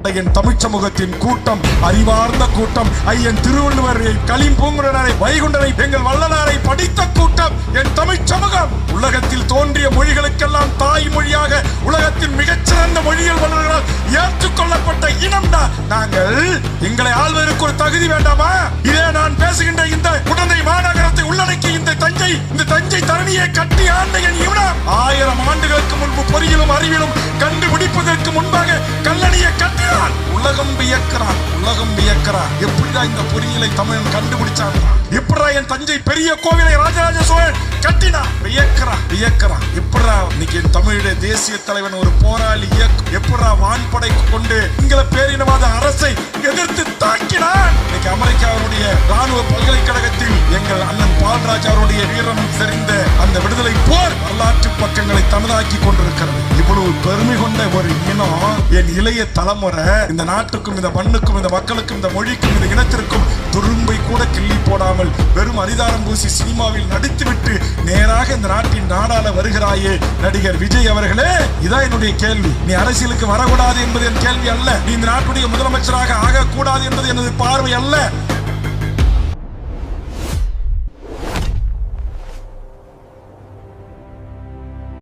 என் தமிழ் சமூகத்தின் கூட்டம் அறிவார்ந்த கூட்டம். ஐயன் திருவள்ளுவரை, களிம்பூங்குன்றனை, வைகுண்டனை, எங்கள் வள்ளலாரை படித்த கூட்டம் என் தமிழ் சமூகம். உலகத்தில் தோன்றிய மொழிகளுக்கெல்லாம் தாய்மொழியாக உலகத்தின் மிகச்சிறந்த மொழிகள் வல்லுநர்களால் ஏற்றுக்கொள்ளப்பட்ட இனம்டா நாங்கள். எங்களை ஆள்வதற்கு ஒரு தகுதி வேண்டாமா? இதே நான் பேசுகின்ற இந்த குடந்தை மாநகரத்தை உள்ளடக்கி இந்த தஞ்சை தரணியை கட்டி ஆண்ட என் இனம் 1000 ஆண்டுகளுக்கு முன்பு பொறியிலும் அறிவிலும் கண்டுபிடிப்பதற்கு முன்பாக கல்லணையை கட்டினான். உலகம் வியக்கிறான். எப்படிடா இந்த பொறியியலை தமிழன் கண்டுபிடிச்சான்? எப்படா என் தஞ்சை பெரிய கோவிலை ராஜராஜ சோழன் கட்டினான்? வியக்கிறான். எப்படா இன்னைக்கு என் தமிழுடைய தேசிய தலைவன் ஒரு போராளி எப்படா வான்படை கொண்டு சிங்கள பேரினவாத அரசை எதிர்த்து தாக்கினான்? இன்னைக்கு அமெரிக்காவுடைய ராணுவ பல்கலைக்கழகத்தில் எங்கள் அண்ணன் பால்ராஜ் அவருடைய வீரமும் செறிந்த அந்த விடுதலை போர் வரலாற்று பக்கங்களை தமிழாக்கி கொண்டிருக்கிறது. இவ்வளவு பெருமை கொண்ட ஒரு இனம் என் இளைய தலைமுறை இந்த நாட்டுக்கும் இந்த மண்ணுக்கும் இந்த மக்களுக்கும் இந்த மொழிக்கும் இந்த இனத்திற்கும் துரும்பை கூட கிள்ளி போடாமல் வெறும் அரிதாரம் பூசி சினிமாவில் நடித்துவிட்டு நேராக இந்த நாட்டின் நாடாள வருகிறாயே நடிகர் விஜய் அவர்களே, இதான் என்னுடைய கேள்வி. நீ அரசியலுக்கு வரக்கூடாது என்பது என் கேள்வி அல்ல. நீ இந்த நாட்டுடைய முதலமைச்சராக ஆகக்கூடாது என்பது எனது பார்வை அல்ல.